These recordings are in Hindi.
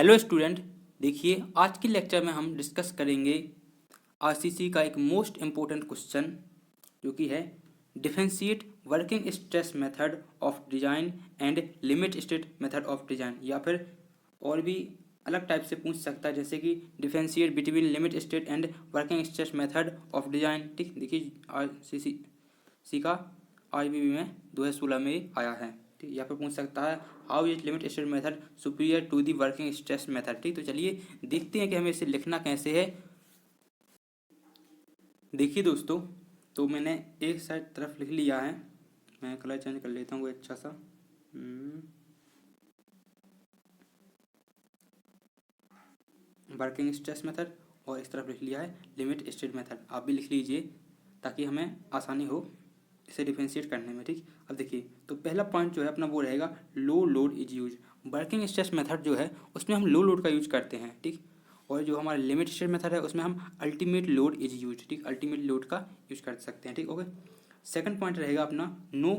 हेलो स्टूडेंट, देखिए आज के लेक्चर में हम डिस्कस करेंगे आरसीसी का एक मोस्ट इम्पोर्टेंट क्वेश्चन जो कि है differentiate working stress method of design and limit state method of design, या फिर और भी अलग टाइप से पूछ सकता है जैसे कि differentiate between limit state and working stress method of design. ठीक, देखिए आरसीसी का आईबीबी में 2016 में आया है। ठीक, यहाँ पे पूछ सकता है how is limit state method superior to the working stress method. ठीक, तो चलिए देखते हैं कि हमें इसे लिखना कैसे है। देखिए दोस्तों, तो मैंने एक साइड तरफ लिख लिया है, मैं कलर चेंज कर लेता हूँ कोई अच्छा सा। वर्किंग स्ट्रेस मेथड और इस तरफ लिख लिया है लिमिट स्टेट मेथड। आप भी लिख लीजिए ताकि हमें आसानी हो इसे डिफरेंशिएट करने में। ठीक, अब देखिए तो पहला पॉइंट जो है अपना वो रहेगा low load is use. Working stress method जो है उसमें हम लो लोड का यूज करते हैं। ठीक, और जो हमारा लिमिट स्टेट मेथड है उसमें हम अल्टीमेट लोड इज यूज। ठीक, अल्टीमेट लोड का यूज कर सकते हैं। ठीक, ओके। सेकंड पॉइंट रहेगा अपना नो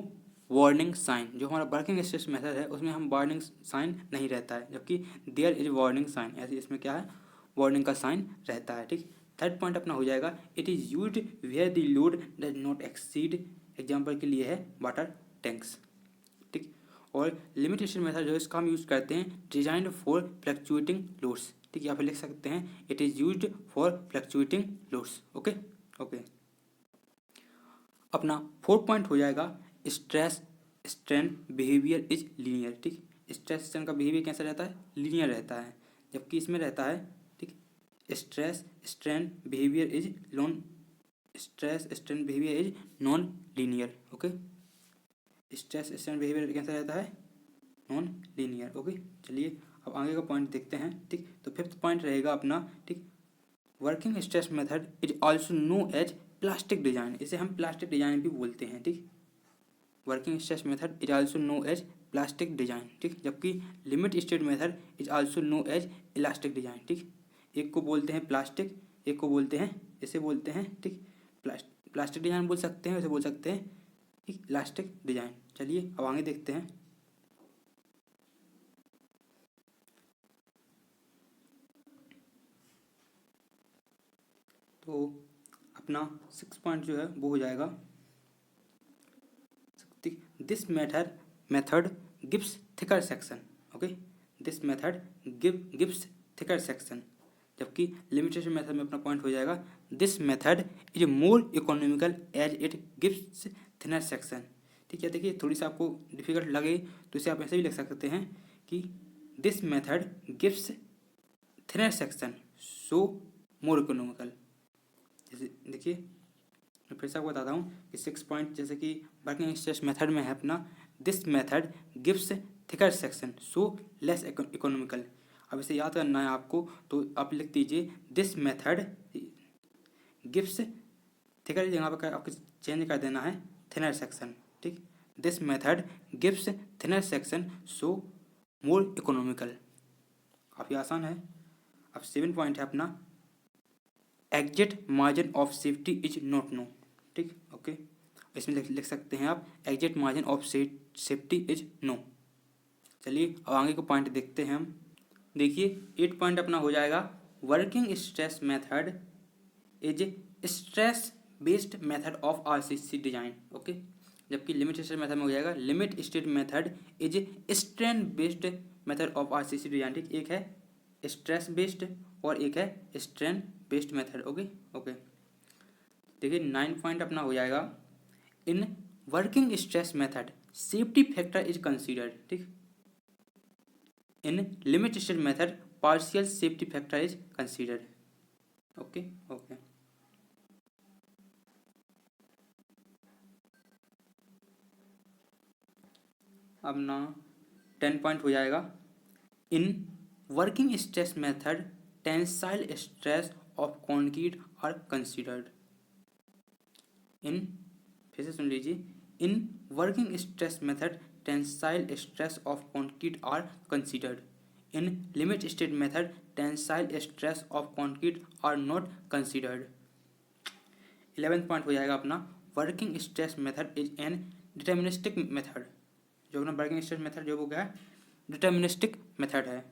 वार्निंग साइन। जो हमारा वर्किंग स्ट्रेस मेथड है उसमें हम वार्निंग साइन नहीं रहता है, जबकि देयर इज वार्निंग साइन, ऐसे इसमें क्या है वार्निंग का साइन रहता है। ठीक, थर्ड पॉइंट अपना हो जाएगा it is used where the load does not exceed. Example के लिए है वाटर टैंक्स। ठीक, और लिमिटेशन मेथड जो है इसका हम यूज करते हैं डिजाइन फॉर फ्लक्चुएटिंग लोड्स। ठीक, यहाँ पे लिख सकते हैं it is used for fluctuating loads. Okay okay. अपना फोर्थ पॉइंट हो जाएगा stress strain behaviour is linear. ठीक, स्ट्रेस स्ट्रेन का बिहेवियर कैसा रहता है, लीनियर रहता है, जबकि इसमें रहता है ठीक stress strain behaviour is stress strain behaviour is non linear. Okay, stress strain behaviour कैसा रहता है, नॉन लीनियर। ओके, चलिए अब आगे का पॉइंट देखते हैं। ठीक, तो फिफ्थ पॉइंट रहेगा अपना ठीक working stress method is also know as plastic design. इसे हम प्लास्टिक डिजाइन भी बोलते हैं। ठीक, working stress method is also know as plastic design. ठीक, जबकि limit state method is also know as elastic design. ठीक, एक को बोलते हैं प्लास्टिक, एक को बोलते हैं इसे बोलते हैं ठीक प्लास्टिक डिजाइन बोल सकते हैं, इसे बोल सकते हैं ठीक इलास्टिक डिजाइन। चलिए अब आगे देखते हैं। तो अपना 6 पॉइंट जो है वो हो जाएगा this method gives thicker section. Okay, this method gives thicker section, जबकि लिमिटेशन मेथड में अपना पॉइंट हो जाएगा this method is more economical as it gives thinner section. ठीक है, देखिए थोड़ी सा आपको डिफिकल्ट लगे तो इसे आप ऐसे भी लिख सकते हैं कि this method gives thinner section so more economical. जैसे देखिए मैं फिर से आपको बताता हूँ कि 6 पॉइंट जैसे कि वर्किंग स्ट्रेस मेथड में है अपना this method gives thicker section so less economical. अब इसे याद करना है आपको, तो आप लिख दीजिए दिस मेथड गिव्स थिकर, यहाँ पर आपको चेंज कर देना है थिनर सेक्शन। ठीक, this method gives thinner section so more economical. काफ़ी आसान है। अब 7 पॉइंट है अपना exact margin of safety is not know. ठीक, ओके, इसमें लिख सकते हैं आप exact margin of safety is know. चलिए अब आगे को पॉइंट देखते हैं हम। देखिए 8 पॉइंट अपना हो जाएगा working stress method is stress based method of RCC design. Okay, जबकि लिमिट स्टेट मेथड में हो जाएगा limit state method is strain based method of RCC design. ठीक, एक है स्ट्रेस बेस्ड और एक है strain based method. Okay okay, देखिए 9 पॉइंट अपना हो जाएगा in working stress method safety factor is considered. ठीक, in limit state method partial safety factor is considered. Okay okay, अब ना 10 पॉइंट हो जाएगा in working stress method tensile stress of concrete are considered. इन फिर से सुन लीजिए in working stress method tensile stress of concrete are considered. In limit state method tensile stress of concrete are not considered. 11 point हो जाएगा अपना working stress method is an deterministic method. जो अपना वर्किंग स्ट्रेस मेथड जो वो क्या है, डिटर्मिनिस्टिक मेथड है।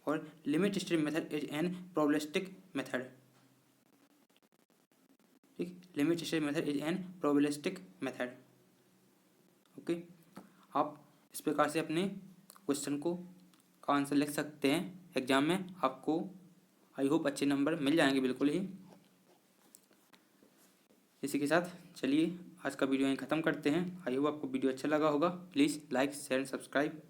और limit state method is an probabilistic method. ठीक, limit state method is an probabilistic method. Okay, आप इस प्रकार से अपने क्वेश्चन को का आंसर लिख सकते हैं एग्जाम में। आपको आई होप अच्छे नंबर मिल जाएंगे बिल्कुल ही। इसी के साथ चलिए आज का वीडियो यहीं ख़त्म करते हैं। आई होप आपको वीडियो अच्छा लगा होगा। Please like share and subscribe.